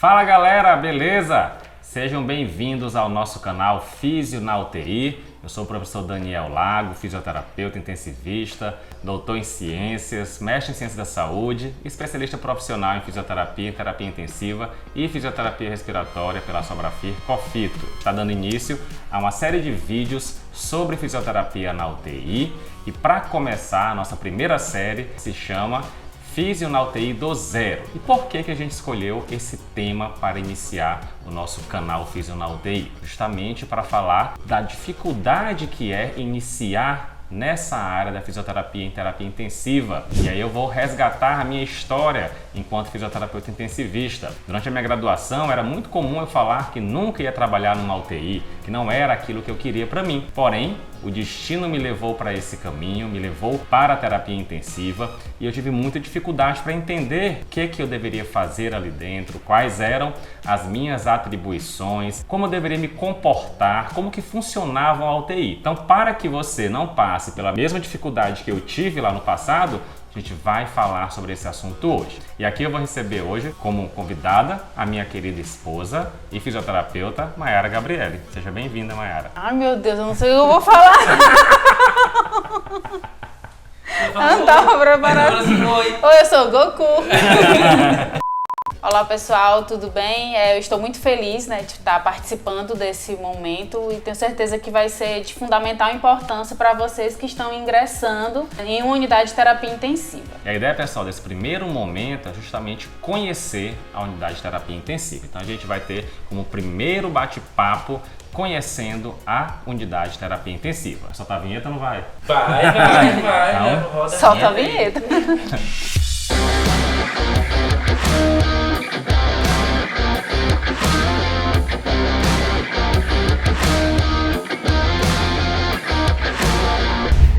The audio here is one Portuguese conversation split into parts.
Fala galera, beleza? Sejam bem-vindos ao nosso canal Físio na UTI. Eu sou o professor Daniel Lago, fisioterapeuta intensivista, doutor em ciências, mestre em ciências da saúde, especialista profissional em fisioterapia, terapia intensiva e fisioterapia respiratória pela Sobrafir Cofito. Está dando início a uma série de vídeos sobre fisioterapia na UTI e para começar, a nossa primeira série se chama Físio na UTI do zero. E por que a gente escolheu esse tema para iniciar o nosso canal Físio na UTI? Justamente para falar da dificuldade que é iniciar nessa área da fisioterapia em terapia intensiva. E aí eu vou resgatar a minha história enquanto fisioterapeuta intensivista. Durante a minha graduação era muito comum eu falar que nunca ia trabalhar numa UTI, que não era aquilo que eu queria para mim. Porém, o destino me levou para esse caminho, me levou para a terapia intensiva e eu tive muita dificuldade para entender o que eu deveria fazer ali dentro, quais eram as minhas atribuições, como eu deveria me comportar, como que funcionava a UTI. Então, para que você não passe pela mesma dificuldade que eu tive lá no passado, a gente vai falar sobre esse assunto hoje. E aqui eu vou receber hoje como convidada a minha querida esposa e fisioterapeuta Mayara Gabriele. Seja bem-vinda, Mayara. Ai meu Deus, eu não sei o que eu vou falar. Eu não tava preparada. Oi, eu sou o Goku. Olá pessoal, tudo bem? Eu estou muito feliz, de estar participando desse momento e tenho certeza que vai ser de fundamental importância para vocês que estão ingressando em uma unidade de terapia intensiva. E a ideia, pessoal, desse primeiro momento é justamente conhecer a unidade de terapia intensiva. Então a gente vai ter como primeiro bate-papo conhecendo a unidade de terapia intensiva. Solta a vinheta ou não vai? Vai. Então, solta a vinheta.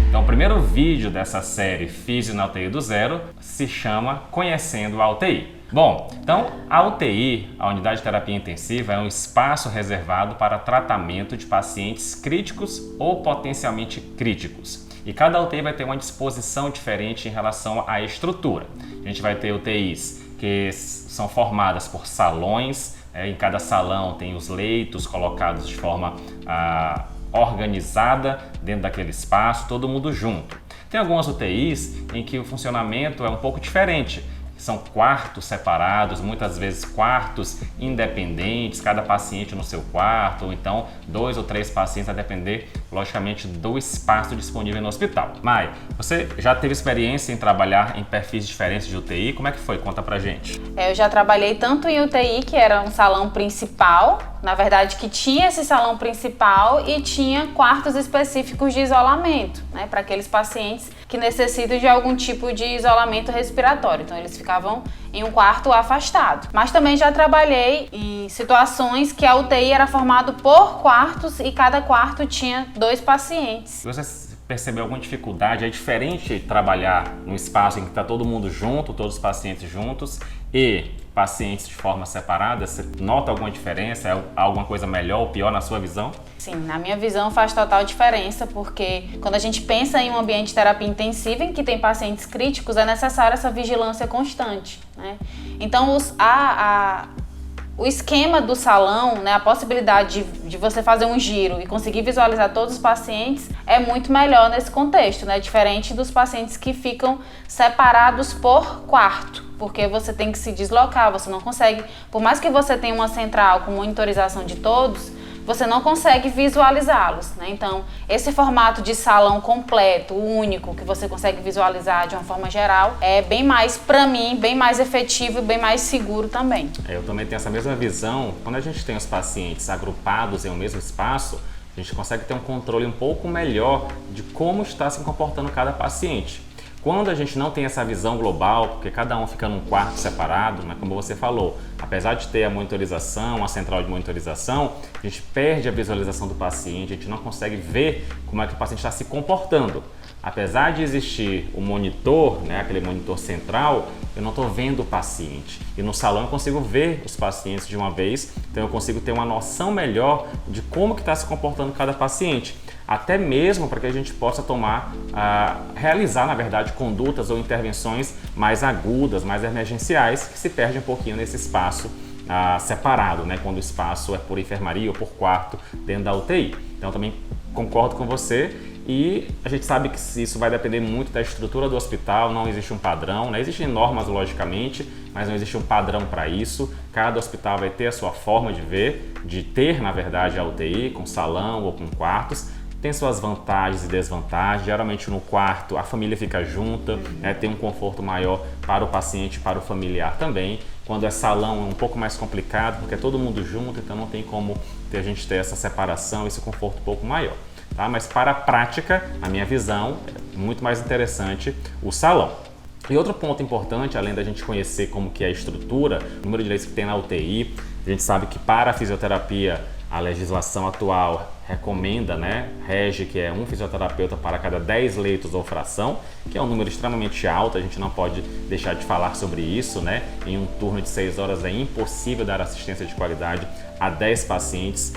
Então, o primeiro vídeo dessa série Físio na UTI do zero se chama Conhecendo a UTI. Bom, então a UTI, a Unidade de Terapia Intensiva, é um espaço reservado para tratamento de pacientes críticos ou potencialmente críticos. E cada UTI vai ter uma disposição diferente em relação à estrutura. A gente vai ter UTIs que são formadas por salões, em cada salão tem os leitos colocados de forma organizada dentro daquele espaço, todo mundo junto. Tem algumas UTIs em que o funcionamento é um pouco diferente. São quartos separados, muitas vezes quartos independentes, cada paciente no seu quarto, ou então 2 ou 3 pacientes, a depender, logicamente, do espaço disponível no hospital. Mai, você já teve experiência em trabalhar em perfis diferentes de UTI? Como é que foi? Conta pra gente. Eu já trabalhei tanto em UTI, que era um salão principal, na verdade que tinha esse salão principal e tinha quartos específicos de isolamento, para aqueles pacientes que necessitam de algum tipo de isolamento respiratório. Então eles ficavam em um quarto afastado. Mas também já trabalhei em situações que a UTI era formado por quartos e cada quarto tinha 2 pacientes. Você percebeu alguma dificuldade? É diferente trabalhar num espaço em que está todo mundo junto, todos os pacientes juntos e pacientes de forma separada? Você nota alguma diferença? É alguma coisa melhor ou pior na sua visão? Sim, na minha visão faz total diferença, porque quando a gente pensa em um ambiente de terapia intensiva em que tem pacientes críticos, é necessária essa vigilância constante, Então, o esquema do salão, a possibilidade de você fazer um giro e conseguir visualizar todos os pacientes é muito melhor nesse contexto, diferente dos pacientes que ficam separados por quarto, porque você tem que se deslocar, você não consegue, por mais que você tenha uma central com monitorização de todos, você não consegue visualizá-los, Então, esse formato de salão completo, único, que você consegue visualizar de uma forma geral, é bem mais, para mim, bem mais efetivo e bem mais seguro também. Eu também tenho essa mesma visão. Quando a gente tem os pacientes agrupados em um mesmo espaço, a gente consegue ter um controle um pouco melhor de como está se comportando cada paciente. Quando a gente não tem essa visão global, porque cada um fica num quarto separado, como você falou, apesar de ter a monitorização, a central de monitorização, a gente perde a visualização do paciente, a gente não consegue ver como é que o paciente está se comportando. Apesar de existir o monitor, aquele monitor central, eu não estou vendo o paciente. E no salão eu consigo ver os pacientes de uma vez, então eu consigo ter uma noção melhor de como que está se comportando cada paciente. Até mesmo para que a gente possa realizar, na verdade, condutas ou intervenções mais agudas, mais emergenciais, que se perde um pouquinho nesse espaço separado, né, quando o espaço é por enfermaria ou por quarto dentro da UTI. Então também concordo com você. E a gente sabe que isso vai depender muito da estrutura do hospital, não existe um padrão, né? Existem normas, logicamente, mas não existe um padrão para isso. Cada hospital vai ter a sua forma de ter, na verdade, a UTI com salão ou com quartos. Tem suas vantagens e desvantagens. Geralmente no quarto a família fica junta, né? Tem um conforto maior para o paciente e para o familiar também. Quando é salão é um pouco mais complicado, porque é todo mundo junto, então não tem como a gente ter essa separação, esse conforto um pouco maior. Tá? Mas para a prática, na minha visão, é muito mais interessante o salão. E outro ponto importante, além da gente conhecer como que é a estrutura, o número de leitos que tem na UTI, a gente sabe que para a fisioterapia, a legislação atual recomenda, né, rege que é um fisioterapeuta para cada 10 leitos ou fração, que é um número extremamente alto, a gente não pode deixar de falar sobre isso, né? Em um turno de 6 horas é impossível dar assistência de qualidade a 10 pacientes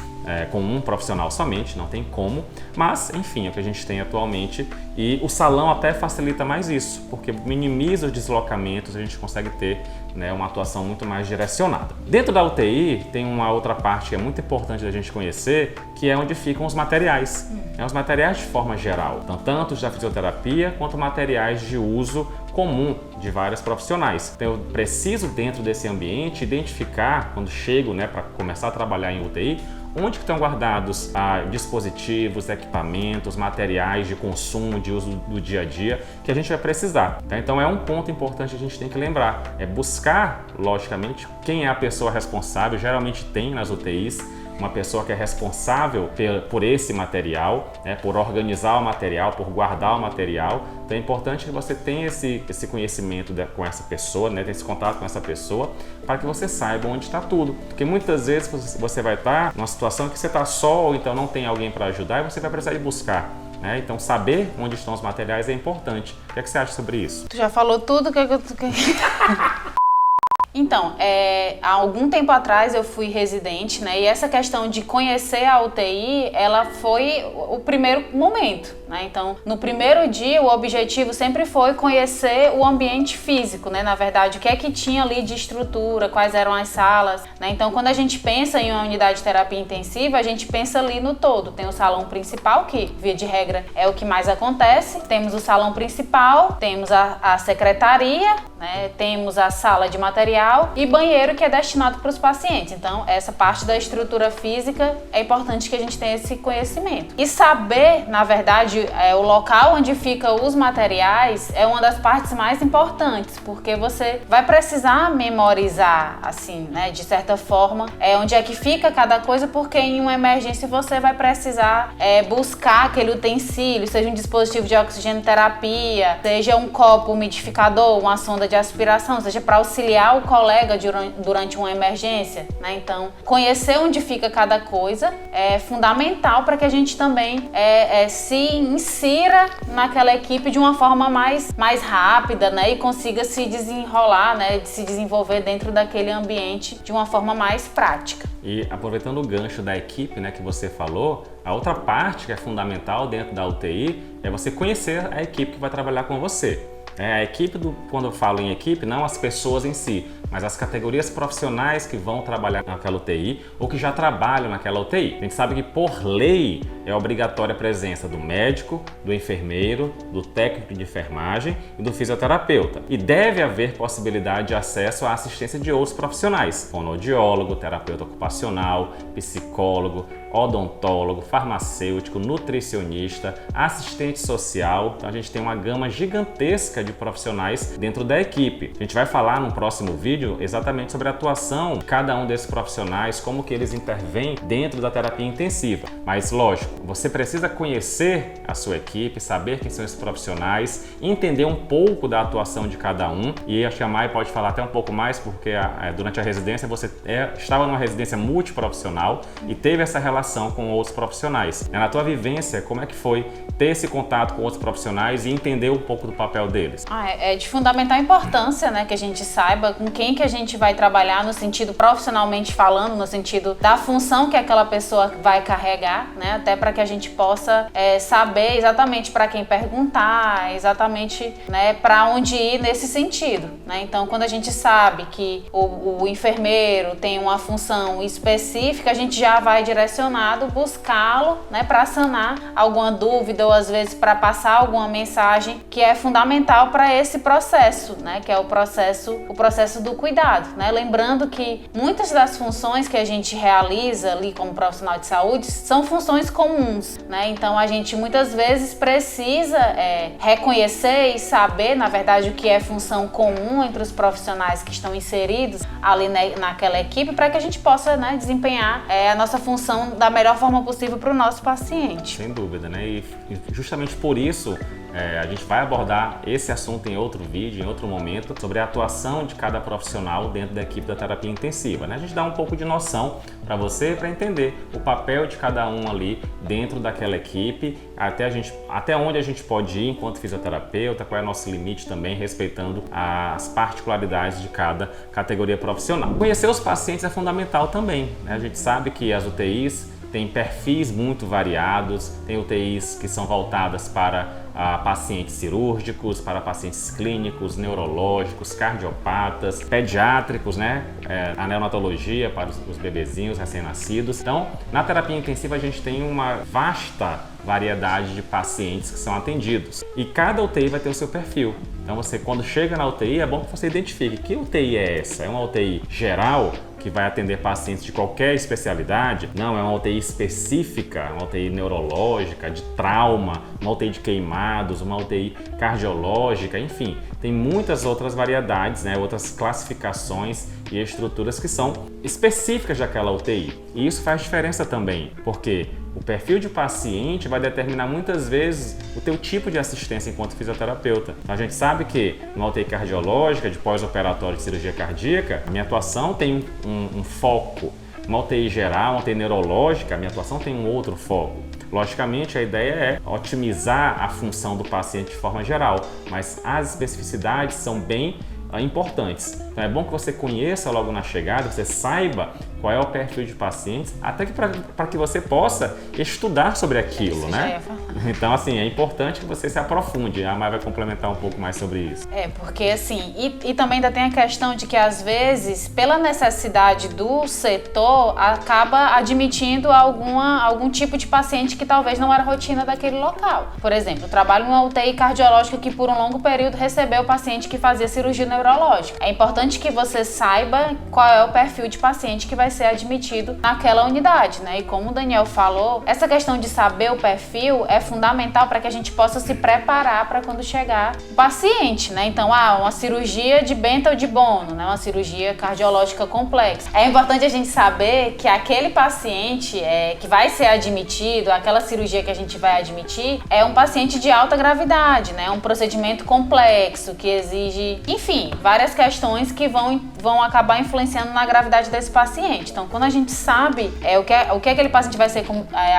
com um profissional somente, não tem como, mas enfim, é o que a gente tem atualmente e o salão até facilita mais isso, porque minimiza os deslocamentos, a gente consegue ter, né, uma atuação muito mais direcionada. Dentro da UTI tem uma outra parte que é muito importante da gente conhecer, que é onde ficam os materiais. Os materiais de forma geral, então, tanto da fisioterapia quanto materiais de uso comum de vários profissionais. Então eu preciso dentro desse ambiente identificar, quando chego, né, para começar a trabalhar em UTI, onde que estão guardados dispositivos, equipamentos, materiais de consumo, de uso do dia a dia que a gente vai precisar. Tá? Então é um ponto importante que a gente tem que lembrar, é buscar, logicamente, quem é a pessoa responsável, geralmente tem nas UTIs, uma pessoa que é responsável por esse material, né, por organizar o material, por guardar o material. Então é importante que você tenha esse conhecimento com essa pessoa, né, tenha esse contato com essa pessoa, para que você saiba onde está tudo. Porque muitas vezes você vai estar numa situação que você está só ou então não tem alguém para ajudar e você vai precisar ir buscar. Né? Então saber onde estão os materiais é importante. O que é que você acha sobre isso? Tu já falou tudo que eu... Então, há algum tempo atrás eu fui residente, né? E essa questão de conhecer a UTI, ela foi o primeiro momento, né? Então, no primeiro dia, o objetivo sempre foi conhecer o ambiente físico, né? Na verdade, o que é que tinha ali de estrutura, quais eram as salas, né? Então, quando a gente pensa em uma unidade de terapia intensiva, a gente pensa ali no todo. Tem o salão principal, que, via de regra, é o que mais acontece. Temos o salão principal, temos a secretaria, né? Temos a sala de material e banheiro, que é destinado para os pacientes. Então, essa parte da estrutura física é importante que a gente tenha esse conhecimento. E saber, na verdade, o local onde ficam os materiais é uma das partes mais importantes, porque você vai precisar memorizar, assim, né, de certa forma, onde é que fica cada coisa, porque em uma emergência você vai precisar buscar aquele utensílio, seja um dispositivo de oxigenoterapia, seja um copo umidificador, uma sonda de aspiração, seja para auxiliar o colega durante uma emergência, né? Então, conhecer onde fica cada coisa é fundamental para que a gente também se insira naquela equipe de uma forma mais rápida, né? E consiga se desenrolar, né? De se desenvolver dentro daquele ambiente de uma forma mais prática. E aproveitando o gancho da equipe, né, que você falou, a outra parte que é fundamental dentro da UTI é você conhecer a equipe que vai trabalhar com você. A equipe, quando eu falo em equipe, não as pessoas em si, mas as categorias profissionais que vão trabalhar naquela UTI ou que já trabalham naquela UTI. A gente sabe que, por lei, é obrigatória a presença do médico, do enfermeiro, do técnico de enfermagem e do fisioterapeuta. E deve haver possibilidade de acesso à assistência de outros profissionais, fonoaudiólogo, terapeuta ocupacional, psicólogo, odontólogo, farmacêutico, nutricionista, assistente social. Então a gente tem uma gama gigantesca de profissionais dentro da equipe. A gente vai falar no próximo vídeo exatamente sobre a atuação de cada um desses profissionais, como que eles intervêm dentro da terapia intensiva. Mas lógico, você precisa conhecer a sua equipe, saber quem são esses profissionais, entender um pouco da atuação de cada um. E acho que a Mai pode falar até um pouco mais, porque durante a residência você estava numa residência multiprofissional e teve essa relação relação com outros profissionais. Na tua vivência, como é que foi ter esse contato com outros profissionais e entender um pouco do papel deles? É de fundamental importância, né, que a gente saiba com quem que a gente vai trabalhar no sentido profissionalmente falando, no sentido da função que aquela pessoa vai carregar, né, até para que a gente possa saber exatamente para quem perguntar, exatamente, né, para onde ir nesse sentido, né? Então, quando a gente sabe que o enfermeiro tem uma função específica, a gente já vai direcionado buscá-lo, né, para sanar alguma dúvida ou às vezes para passar alguma mensagem que é fundamental para esse processo, né, que é o processo do cuidado, né? Lembrando que muitas das funções que a gente realiza ali como profissional de saúde são funções comuns, né? Então a gente muitas vezes precisa reconhecer e saber, na verdade, o que é função comum entre os profissionais que estão inseridos ali naquela equipe para que a gente possa, né, desempenhar a nossa função da melhor forma possível para o nosso paciente. Sem dúvida, né? E justamente por isso a gente vai abordar esse assunto em outro vídeo, em outro momento, sobre a atuação de cada profissional dentro da equipe da terapia intensiva, né? A gente dá um pouco de noção para você, para entender o papel de cada um ali dentro daquela equipe, até onde a gente pode ir enquanto fisioterapeuta, qual é o nosso limite também, respeitando as particularidades de cada categoria profissional. Conhecer os pacientes é fundamental também, né? A gente sabe que as UTIs têm perfis muito variados, tem UTIs que são voltadas para pacientes cirúrgicos, para pacientes clínicos, neurológicos, cardiopatas, pediátricos, né? A neonatologia para os bebezinhos recém-nascidos. Então, na terapia intensiva a gente tem uma vasta variedade de pacientes que são atendidos e cada UTI vai ter o seu perfil. Então, você quando chega na UTI, é bom que você identifique que UTI é essa? É uma UTI geral, que vai atender pacientes de qualquer especialidade? Não, é uma UTI específica, uma UTI neurológica, de trauma, uma UTI de queimados, uma UTI cardiológica, enfim, tem muitas outras variedades, né, outras classificações e estruturas que são específicas daquela UTI. E isso faz diferença também, porque o perfil de paciente vai determinar muitas vezes o teu tipo de assistência enquanto fisioterapeuta. Então, a gente sabe que numa UTI cardiológica, de pós-operatório de cirurgia cardíaca, a minha atuação tem um foco. Uma UTI geral, uma UTI neurológica, a minha atuação tem um outro foco. Logicamente, a ideia é otimizar a função do paciente de forma geral, mas as especificidades são bem importantes. Então é bom que você conheça logo na chegada, você saiba qual é o perfil de pacientes, até que para que você possa estudar sobre aquilo, né? Então, assim, é importante que você se aprofunde. A Mai vai complementar um pouco mais sobre isso. Porque assim, e também ainda tem a questão de que às vezes, pela necessidade do setor, acaba admitindo algum tipo de paciente que talvez não era rotina daquele local. Por exemplo, eu trabalho em uma UTI cardiológica que por um longo período recebeu o paciente que fazia cirurgia neurológica. É importante que você saiba qual é o perfil de paciente que vai ser admitido naquela unidade, né? E como o Daniel falou, essa questão de saber o perfil é fundamental para que a gente possa se preparar para quando chegar o paciente, né? Então, uma cirurgia de Benta ou de Bono, né? Uma cirurgia cardiológica complexa. É importante a gente saber que aquele paciente que vai ser admitido, aquela cirurgia que a gente vai admitir, é um paciente de alta gravidade, né? Um procedimento complexo que exige, enfim, várias questões que vão acabar influenciando na gravidade desse paciente. Então, quando a gente sabe o que aquele paciente vai ser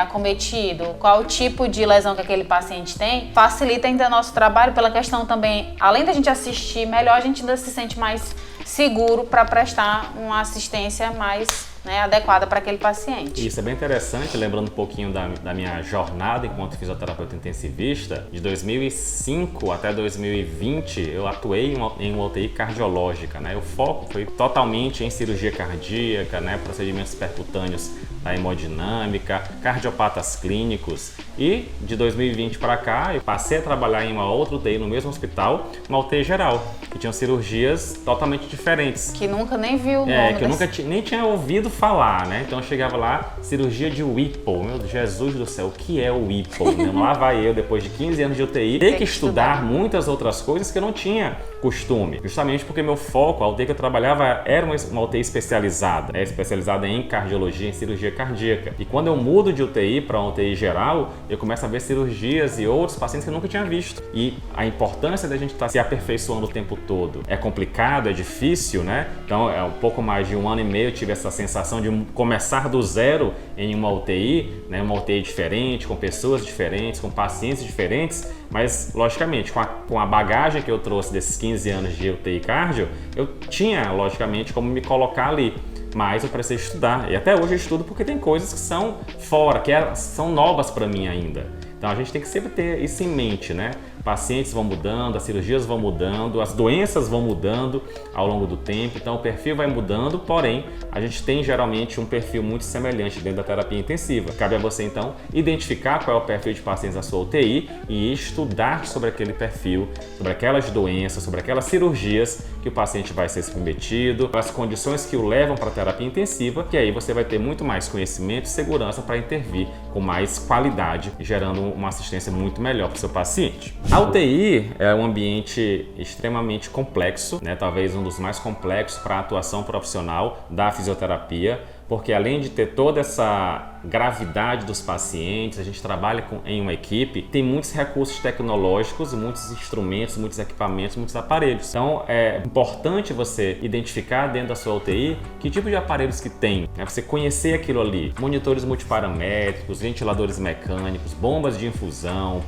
acometido, qual o tipo de lesão que aquele paciente tem, facilita ainda nosso trabalho pela questão também, além da gente assistir melhor, a gente ainda se sente mais seguro para prestar uma assistência mais, né, adequada para aquele paciente. Isso é bem interessante, lembrando um pouquinho da minha jornada enquanto fisioterapeuta intensivista. De 2005 até 2020, eu atuei em uma UTI cardiológica, né? O foco foi totalmente em cirurgia cardíaca, né? Procedimentos percutâneos da hemodinâmica, cardiopatas clínicos. E de 2020 para cá, eu passei a trabalhar em uma outra UTI no mesmo hospital, uma UTI geral, que tinham cirurgias totalmente diferentes. Que nunca nem viu o nome que eu nunca nem tinha ouvido falar, né? Então eu chegava lá, cirurgia de Whipple. Meu Deus, Jesus do céu, o que é o Whipple? Né? Lá vai eu, depois de 15 anos de UTI, ter que estudar muitas outras coisas que eu não tinha costume. Justamente porque meu foco, a UTI que eu trabalhava era uma UTI especializada, especializada em cardiologia, em cirurgia cardíaca. E quando eu mudo de UTI para uma UTI geral, eu começo a ver cirurgias e outros pacientes que eu nunca tinha visto. E a importância da gente estar se aperfeiçoando o tempo todo é complicado, é difícil, né? Então, um pouco mais de 1 ano e meio eu tive essa sensação sensação de começar do zero em uma UTI, né? Uma UTI diferente, com pessoas diferentes, com pacientes diferentes, mas logicamente com a bagagem que eu trouxe desses 15 anos de UTI cardio, eu tinha logicamente como me colocar ali. Mas eu precisei estudar, e até hoje eu estudo porque tem coisas que são fora, são novas para mim ainda. Então a gente tem que sempre ter isso em mente, né? Pacientes vão mudando, as cirurgias vão mudando, as doenças vão mudando ao longo do tempo, então o perfil vai mudando, porém a gente tem geralmente um perfil muito semelhante dentro da terapia intensiva. Cabe a você então identificar qual é o perfil de pacientes da sua UTI e estudar sobre aquele perfil, sobre aquelas doenças, sobre aquelas cirurgias que o paciente vai ser submetido, as condições que o levam para a terapia intensiva, que aí você vai ter muito mais conhecimento e segurança para intervir com mais qualidade, gerando uma assistência muito melhor para o seu paciente. A UTI é um ambiente extremamente complexo, né? Talvez um dos mais complexos para a atuação profissional da fisioterapia, porque além de ter toda essa gravidade dos pacientes, a gente trabalha em uma equipe, tem muitos recursos tecnológicos, muitos instrumentos, muitos equipamentos, muitos aparelhos. Então é importante você identificar dentro da sua UTI que tipo de aparelhos que tem, né? Você conhecer aquilo ali, monitores multiparamétricos, ventiladores mecânicos, bombas de infusão,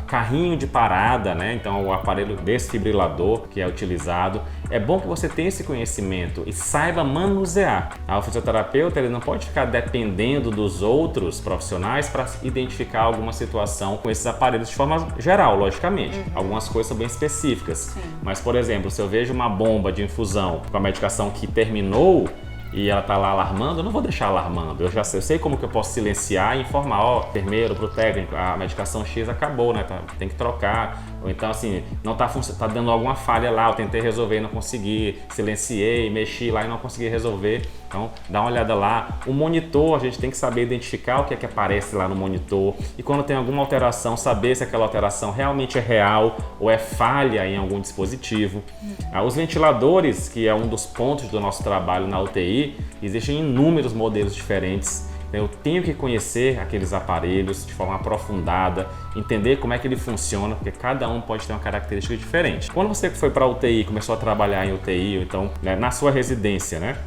carrinho de parada, né? Então o aparelho desfibrilador que é utilizado. É bom que você tenha esse conhecimento e saiba manusear. O fisioterapeuta ele não pode ficar dependendo dos outros profissionais para identificar alguma situação com esses aparelhos de forma geral, logicamente. Algumas coisas são bem específicas. Sim. Mas, por exemplo, se eu vejo uma bomba de infusão com a medicação que terminou e ela está lá alarmando, eu não vou deixar alarmando. Eu sei como que eu posso silenciar e informar, ó, enfermeiro, pro técnico, a medicação X acabou, né? Tem que trocar. Ou então, assim, não tá dando alguma falha lá, eu tentei resolver e não consegui, silenciei, mexi lá e não consegui resolver. Então, dá uma olhada lá. O monitor, a gente tem que saber identificar o que é que aparece lá no monitor. E quando tem alguma alteração, saber se aquela alteração realmente é real ou é falha em algum dispositivo. Os ventiladores, que é um dos pontos do nosso trabalho na UTI, existem inúmeros modelos diferentes. Eu tenho que conhecer aqueles aparelhos de forma aprofundada, entender como é que ele funciona, porque cada um pode ter uma característica diferente. Quando você foi para a UTI, começou a trabalhar em UTI, ou então na sua residência, né?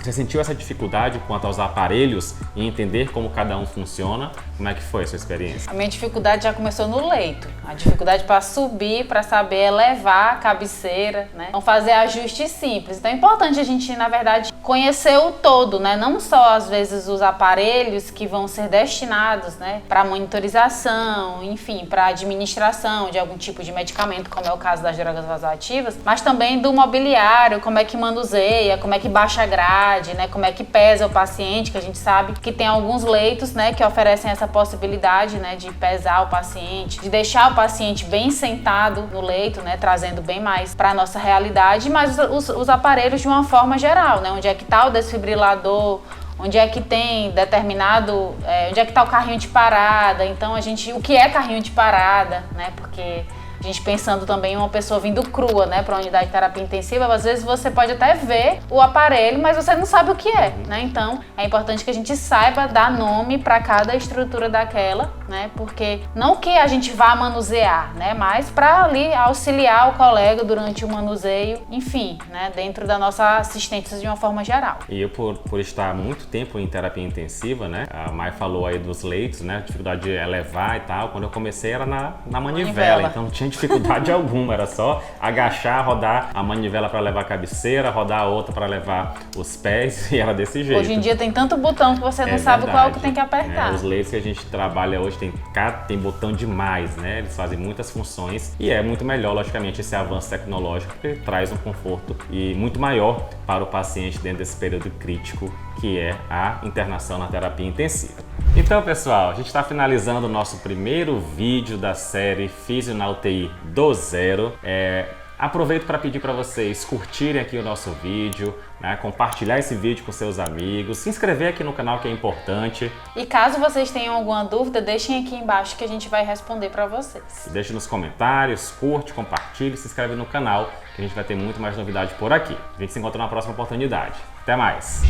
Você sentiu essa dificuldade quanto aos aparelhos e entender como cada um funciona? Como é que foi a sua experiência? A minha dificuldade já começou no leito. A dificuldade para subir, para saber elevar a cabeceira, né? Não fazer ajustes simples. Então é importante a gente, na verdade, conhecer o todo, né? Não só, às vezes, os aparelhos que vão ser destinados, né, para monitorização, enfim, para administração de algum tipo de medicamento, como é o caso das drogas vasoativas, mas também do mobiliário, como é que manuseia, como é que baixa a grade, né, como é que pesa o paciente, que a gente sabe que tem alguns leitos, né, que oferecem essa possibilidade, né, de pesar o paciente, de deixar o paciente bem sentado no leito, né, trazendo bem mais para a nossa realidade, mas os aparelhos de uma forma geral, né, onde é que está o desfibrilador, onde é que tem determinado, onde é que está o carrinho de parada. Então o que é carrinho de parada, né, porque a gente pensando também em uma pessoa vindo crua, né, para a unidade de terapia intensiva, às vezes você pode até ver o aparelho, mas você não sabe o que é, né? Então é importante que a gente saiba dar nome para cada estrutura daquela, né? Porque não que a gente vá manusear, né, mas para ali auxiliar o colega durante o manuseio, enfim, né, dentro da nossa assistência de uma forma geral. E eu por estar muito tempo em terapia intensiva, né? A Mai falou aí dos leitos, né? Dificuldade de elevar e tal. Quando eu comecei era na manivela, então não tinha dificuldade alguma, era só agachar, rodar a manivela para levar a cabeceira, rodar a outra para levar os pés e era desse jeito. Hoje em dia tem tanto botão que você não sabe qual que tem que apertar. Os leitos que a gente trabalha hoje tem botão demais, né? Eles fazem muitas funções e é muito melhor, logicamente, esse avanço tecnológico, porque traz um conforto e muito maior para o paciente dentro desse período crítico que é a internação na terapia intensiva. Então, pessoal, a gente está finalizando o nosso primeiro vídeo da série Físio na UTI do Zero. Aproveito para pedir para vocês curtirem aqui o nosso vídeo, né, compartilhar esse vídeo com seus amigos, se inscrever aqui no canal que é importante. E caso vocês tenham alguma dúvida, deixem aqui embaixo que a gente vai responder para vocês. Deixe nos comentários, curte, compartilhe, se inscreve no canal que a gente vai ter muito mais novidade por aqui. A gente se encontra na próxima oportunidade. Até mais!